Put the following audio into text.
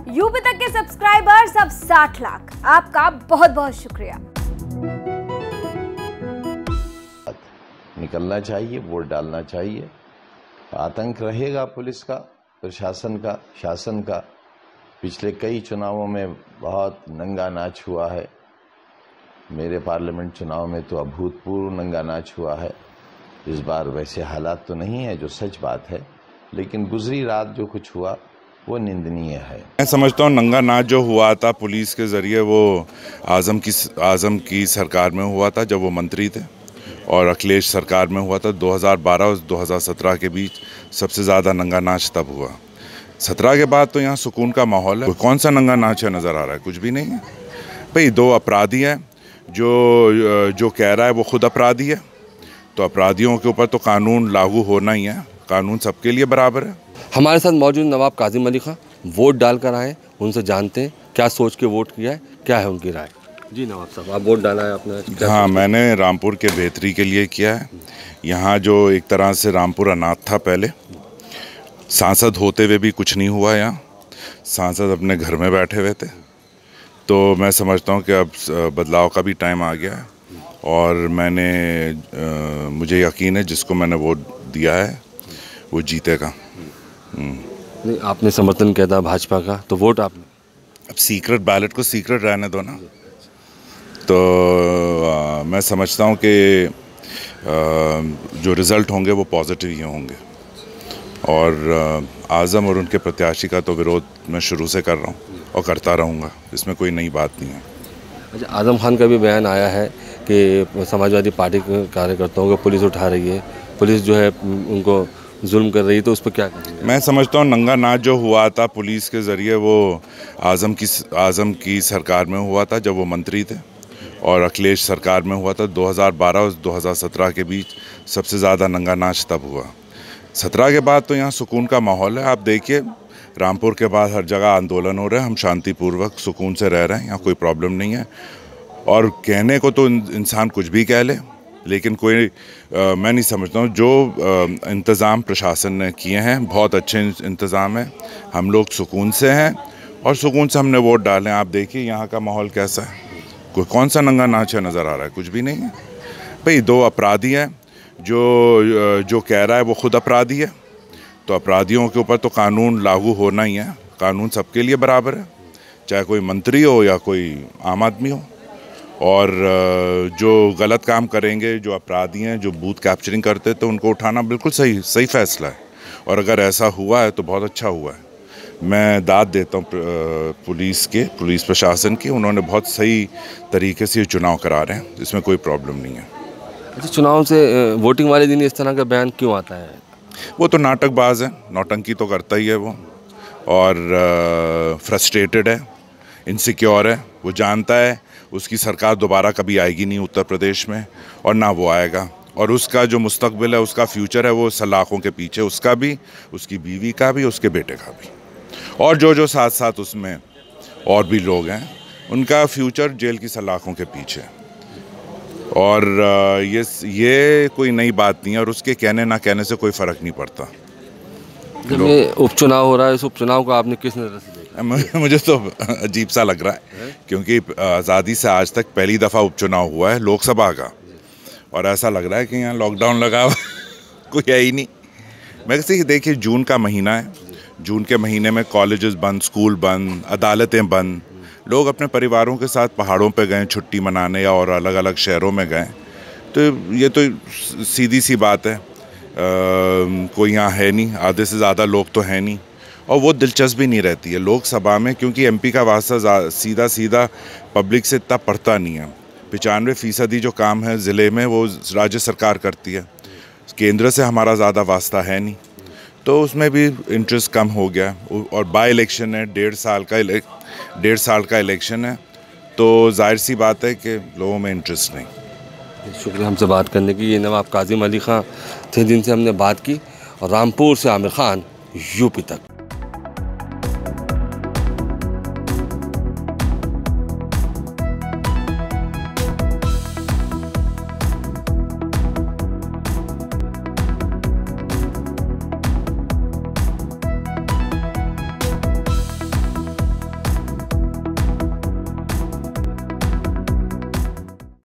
UP तक के subscribers अब 60 लाख। आपका बहुत बहुत शुक्रिया। निकलना चाहिए, वोट डालना चाहिए। आतंक रहेगा पुलिस का, प्रशासन का, शासन का। पिछले कई चुनावों में बहुत नंगा नाच हुआ है। मेरे पार्लियामेंट चुनाव में तो अभूतपूर्व नंगा नाच हुआ है। इस बार वैसे हालात तो नहीं है, जो सच बात है, लेकिन गुजरी रात जो कुछ हुआ वो निंदनीय है। मैं समझता हूँ नंगा नाच जो हुआ था पुलिस के जरिए वो आजम की सरकार में हुआ था जब वो मंत्री थे, और अखिलेश सरकार में हुआ था 2012 और 2017 के बीच। सबसे ज़्यादा नंगा नाच तब हुआ। 17 के बाद तो यहाँ सुकून का माहौल है। कौन सा नंगा नाच है नज़र आ रहा है? कुछ भी नहीं है भाई। दो अपराधी हैं, जो कह रहा है वो खुद अपराधी है, तो अपराधियों के ऊपर तो कानून लागू होना ही है। कानून सबके लिए बराबर है। हमारे साथ मौजूद नवाब काजिम अली खां वोट डाल कर आए, उनसे जानते हैं क्या सोच के वोट किया है, क्या है उनकी राय। जी नवाब साहब, आप वोट डाला है आपने? हाँ, मैंने रामपुर के बेहतरी के लिए किया है। यहाँ जो एक तरह से रामपुर अनाथ था पहले, सांसद होते हुए भी कुछ नहीं हुआ। यहाँ सांसद अपने घर में बैठे हुए थे। तो मैं समझता हूँ कि अब बदलाव का भी टाइम आ गया है, और मुझे यकीन है जिसको मैंने वोट दिया है वो जीतेगा। नहीं, आपने समर्थन किया था भाजपा का, तो वोट आपने? अब सीक्रेट बैलेट को सीक्रेट रहने दो ना। तो मैं समझता हूँ कि जो रिज़ल्ट होंगे वो पॉजिटिव ही होंगे, और आज़म और उनके प्रत्याशी का तो विरोध मैं शुरू से कर रहा हूँ और करता रहूँगा। इसमें कोई नई बात नहीं है। अच्छा, आज़म खान का भी बयान आया है कि समाजवादी पार्टी के कार्यकर्ताओं को पुलिस उठा रही है, पुलिस जो है उनको जुल्म कर रही है, तो उस पर क्या करेंगे? मैं समझता हूँ नंगा नाच जो हुआ था पुलिस के ज़रिए वो आज़म की सरकार में हुआ था जब वो मंत्री थे, और अखिलेश सरकार में हुआ था 2012 और 2017 के बीच। सबसे ज़्यादा नंगा नाच तब हुआ। 17 के बाद तो यहाँ सुकून का माहौल है। आप देखिए, रामपुर के बाद हर जगह आंदोलन हो रहे हैं। हम शांतिपूर्वक सुकून से रह रहे हैं, यहाँ कोई प्रॉब्लम नहीं है। और कहने को तो इंसान कुछ भी कह ले, लेकिन मैं नहीं समझता हूँ जो इंतज़ाम प्रशासन ने किए हैं बहुत अच्छे इंतज़ाम हैं। हम लोग सुकून से हैं और सुकून से हमने वोट डाले। आप देखिए यहाँ का माहौल कैसा है। कौन सा नंगा नाच है नज़र आ रहा है? कुछ भी नहीं है भाई। दो अपराधी हैं, जो कह रहा है वो खुद अपराधी है, तो अपराधियों के ऊपर तो कानून लागू होना ही है। कानून सबके लिए बराबर है, चाहे कोई मंत्री हो या कोई आम आदमी हो। और जो गलत काम करेंगे, जो अपराधी हैं, जो बूथ कैप्चरिंग करते तो उनको उठाना बिल्कुल सही फैसला है। और अगर ऐसा हुआ है तो बहुत अच्छा हुआ है। मैं दाद देता हूँ पुलिस प्रशासन की। उन्होंने बहुत सही तरीके से ये चुनाव करा रहे हैं, इसमें कोई प्रॉब्लम नहीं है। अच्छा, चुनाव से वोटिंग वाले दिन इस तरह का बयान क्यों आता है? वो तो नाटकबाज है, नौटंकी तो करता ही है वो, और फ्रस्ट्रेटेड है, इनसिक्योर है। वो जानता है उसकी सरकार दोबारा कभी आएगी नहीं उत्तर प्रदेश में, और ना वो आएगा। और उसका जो मुस्तकबिल है, उसका फ्यूचर है, वो सलाखों के पीछे, उसका भी, उसकी बीवी का भी, उसके बेटे का भी, और जो साथ साथ उसमें और भी लोग हैं, उनका फ्यूचर जेल की सलाखों के पीछे। और ये कोई नई बात नहीं है, और उसके कहने ना कहने से कोई फ़र्क नहीं पड़ता। जब ये उपचुनाव हो रहा है, इस उपचुनाव को आपने किस नज़र से देखा? मुझे तो अजीब सा लग रहा है, क्योंकि आज़ादी से आज तक पहली दफ़ा उपचुनाव हुआ है लोकसभा का, और ऐसा लग रहा है कि यहाँ लॉकडाउन लगा हुआ कोई है ही नहीं। वैसे देखिए, जून का महीना है। जून के महीने में कॉलेजेस बंद, स्कूल बंद, अदालतें बंद। लोग अपने परिवारों के साथ पहाड़ों पे गए छुट्टी मनाने, या और अलग अलग शहरों में गए। तो ये तो सीधी सी बात है। कोई यहाँ है नहीं, आधे से ज़्यादा लोग तो हैं नहीं, और वो दिलचस्पी नहीं रहती है लोकसभा में, क्योंकि एमपी का वास्ता सीधा पब्लिक से इतना पड़ता नहीं है। 95% जो काम है ज़िले में वो राज्य सरकार करती है। केंद्र से हमारा ज़्यादा वास्ता है नहीं, तो उसमें भी इंटरेस्ट कम हो गया। और बाई इलेक्शन है, 1.5 साल का इलेक्शन है, तो जाहिर सी बात है कि लोगों में इंटरेस्ट नहीं। शुक्रिया हमसे बात करने की। ये नवाब काजिम अली खां थे जिनसे हमने बात की, और रामपुर से आमिर खान, यूपी तक।